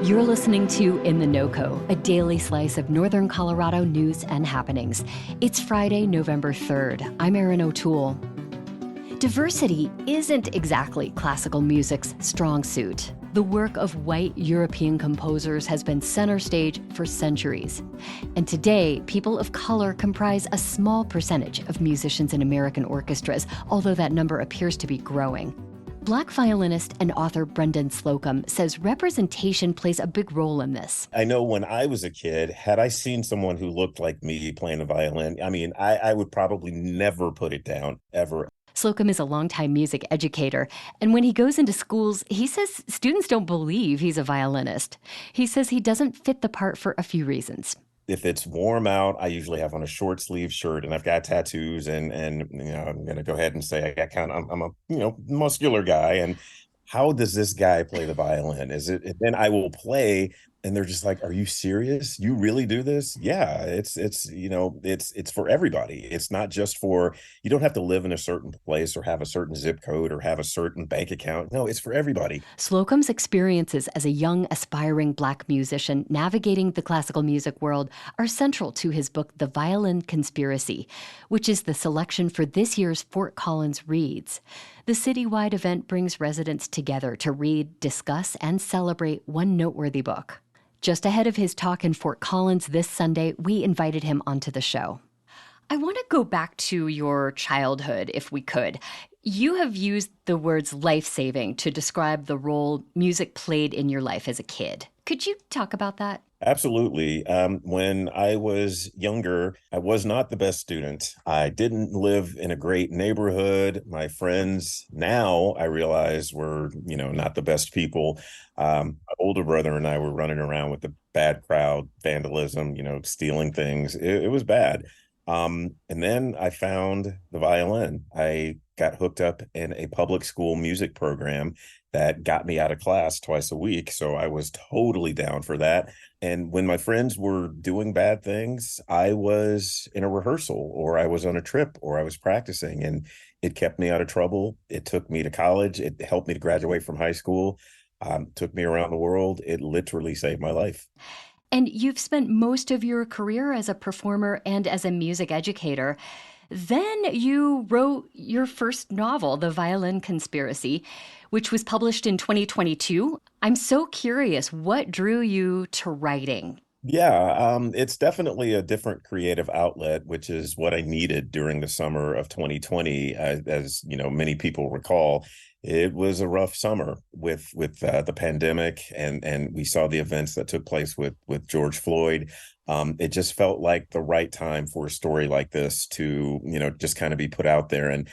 You're listening to In the NOCO, a daily slice of Northern Colorado news and happenings. It's Friday, November 3rd. I'm Erin O'Toole. Diversity isn't exactly classical music's strong suit. The work of white European composers has been center stage for centuries. And today, people of color comprise a small percentage of musicians in American orchestras, although that number appears to be growing. Black violinist and author Brendan Slocumb says representation plays a big role in this. I know when I was a kid, had I seen someone who looked like me playing the violin, I would probably never put it down, ever. Slocumb is a longtime music educator, and when he goes into schools, he says students don't believe he's a violinist. He says he doesn't fit the part for a few reasons. If it's warm out, I usually have on a short sleeve shirt, and I've got tattoos, and I'm going to go ahead and say I'm a muscular guy. And how does this guy play the violin? Is it? And then I will play, and they're just like, "Are you serious? You really do this?" Yeah, it's for everybody. It's not just for, you don't have to live in a certain place or have a certain zip code or have a certain bank account. No, it's for everybody. Slocumb's experiences as a young, aspiring Black musician navigating the classical music world are central to his book, The Violin Conspiracy, which is the selection for this year's Fort Collins Reads. The citywide event brings residents together to read, discuss, and celebrate one noteworthy book. Just ahead of his talk in Fort Collins this Sunday, we invited him onto the show. I want to go back to your childhood, if we could. You have used the words life-saving to describe the role music played in your life as a kid. Could you talk about that? Absolutely. When I was younger, I was not the best student. I didn't live in a great neighborhood. My friends now, I realize, were, not the best people. My older brother and I were running around with the bad crowd, vandalism, stealing things. It was bad. And then I found the violin. I got hooked up in a public school music program that got me out of class twice a week. So I was totally down for that. And when my friends were doing bad things, I was in a rehearsal, or I was on a trip, or I was practicing, and it kept me out of trouble. It took me to college. It helped me to graduate from high school. Took me around the world. It literally saved my life. And you've spent most of your career as a performer and as a music educator. Then you wrote your first novel, The Violin Conspiracy, which was published in 2022. I'm so curious, what drew you to writing? Yeah, it's definitely a different creative outlet, which is what I needed during the summer of 2020. As many people recall, it was a rough summer with the pandemic, and we saw the events that took place with George Floyd. It just felt like the right time for a story like this to just kind of be put out there. And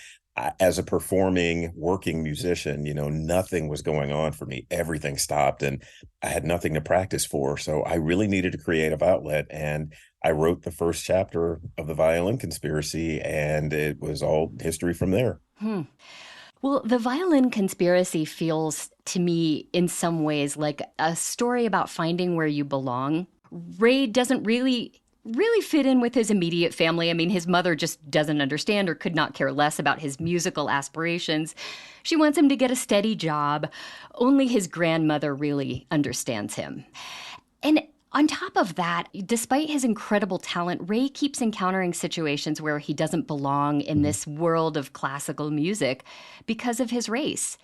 as a performing working musician, nothing was going on for me. Everything stopped, and I had nothing to practice for. So I really needed a creative outlet. And I wrote the first chapter of The Violin Conspiracy, and it was all history from there. Well, The Violin Conspiracy feels to me in some ways like a story about finding where you belong. Ray doesn't really fit in with his immediate family. I mean, his mother just doesn't understand or could not care less about his musical aspirations. She wants him to get a steady job. Only his grandmother really understands him. And on top of that, despite his incredible talent, Ray keeps encountering situations where he doesn't belong in this world of classical music because of his race.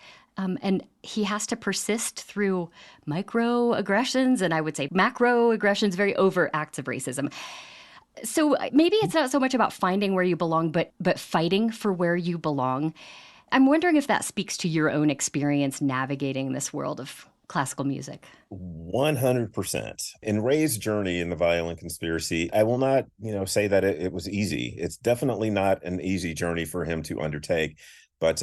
And he has to persist through microaggressions and I would say macroaggressions, very overt acts of racism. So maybe it's not so much about finding where you belong, but fighting for where you belong. I'm wondering if that speaks to your own experience navigating this world of classical music. 100%. In Ray's journey in The Violin Conspiracy, I will not, say that it was easy. It's definitely not an easy journey for him to undertake. But,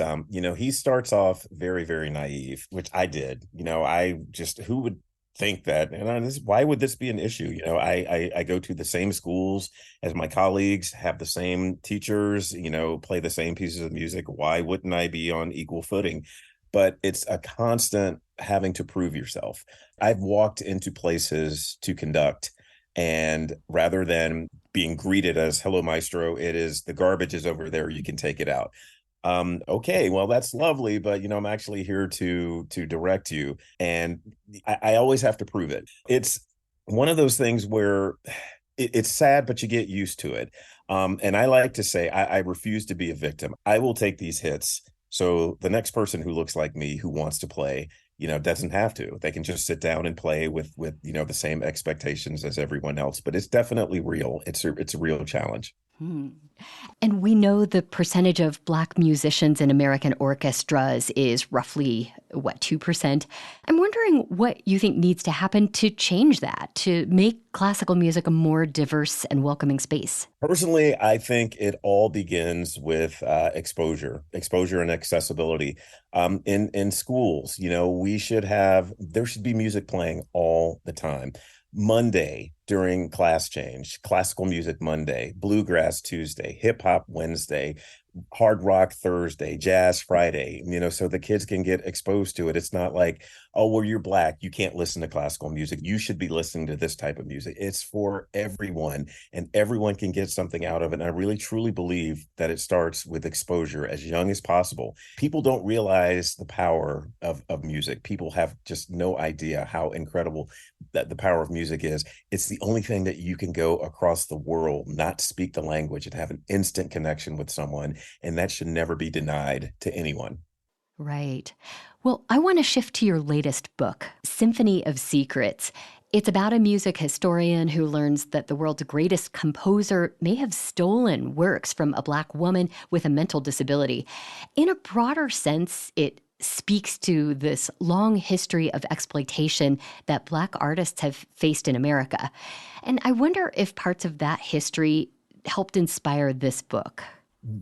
he starts off very, very naive, which I did. Who would think that? And why would this be an issue? I go to the same schools as my colleagues, have the same teachers, play the same pieces of music. Why wouldn't I be on equal footing? But it's a constant having to prove yourself. I've walked into places to conduct, and rather than being greeted as "Hello, maestro," it is, "The garbage is over there. You can take it out." Okay, well, that's lovely, but I'm actually here to direct you, and I always have to prove it. It's one of those things where it's sad, but you get used to it. And I like to say I refuse to be a victim. I will take these hits. So the next person who looks like me who wants to play, doesn't have to. They can just sit down and play with the same expectations as everyone else. But it's definitely real. It's a real challenge. Hmm. And we know the percentage of Black musicians in American orchestras is roughly, what, 2%? I'm wondering what you think needs to happen to change that, to make classical music a more diverse and welcoming space. Personally, I think it all begins with exposure and accessibility. In schools, there should be music playing all the time. Monday during class change, classical music Monday, bluegrass Tuesday, hip hop Wednesday, hard rock Thursday, jazz Friday, so the kids can get exposed to it. It's not like, oh, well, you're Black, you can't listen to classical music. You should be listening to this type of music. It's for everyone, and everyone can get something out of it. And I really, truly believe that it starts with exposure as young as possible. People don't realize the power of music. People have just no idea how incredible that the power of music is. It's the only thing that you can go across the world, not speak the language, and have an instant connection with someone. And that should never be denied to anyone. Right. Well, I want to shift to your latest book, Symphony of Secrets. It's about a music historian who learns that the world's greatest composer may have stolen works from a Black woman with a mental disability. In a broader sense, it speaks to this long history of exploitation that Black artists have faced in America. And I wonder if parts of that history helped inspire this book.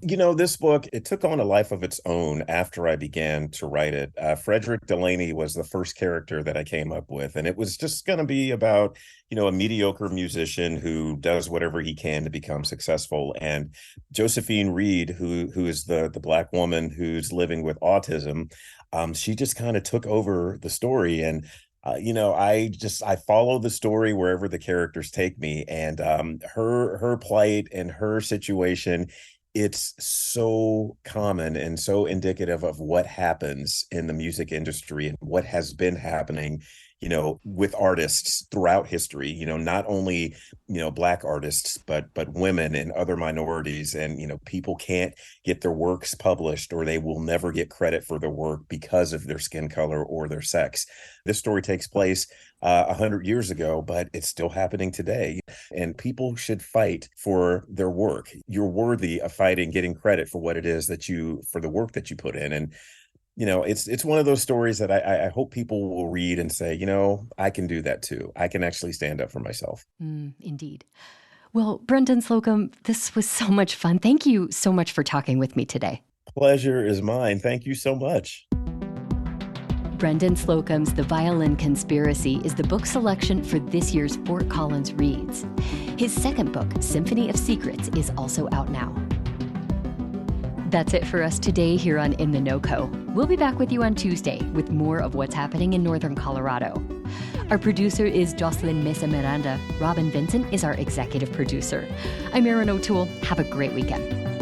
This book, it took on a life of its own after I began to write it. Frederick Delaney was the first character that I came up with, and it was just going to be about, a mediocre musician who does whatever he can to become successful. And Josephine Reed, who is the Black woman who's living with autism, she just kind of took over the story. And I follow the story wherever the characters take me, and her plight and her situation, it's so common and so indicative of what happens in the music industry and what has been happening, with artists throughout history, not only, Black artists, but women and other minorities. And, people can't get their works published, or they will never get credit for their work because of their skin color or their sex. This story takes place 100 years ago, but it's still happening today. And people should fight for their work. You're worthy of fighting, getting credit for what it is for the work that you put in. And it's one of those stories that I hope people will read and say, I can do that too. I can actually stand up for myself. Indeed. Well, Brendan Slocumb, this was so much fun. Thank you so much for talking with me today. Pleasure is mine. Thank you so much. Brendan Slocumb's The Violin Conspiracy is the book selection for this year's Fort Collins Reads. His second book, Symphony of Secrets, is also out now. That's it for us today here on In the NOCO. We'll be back with you on Tuesday with more of what's happening in Northern Colorado. Our producer is Jocelyn Mesa Miranda. Robin Vincent is our executive producer. I'm Erin O'Toole. Have a great weekend.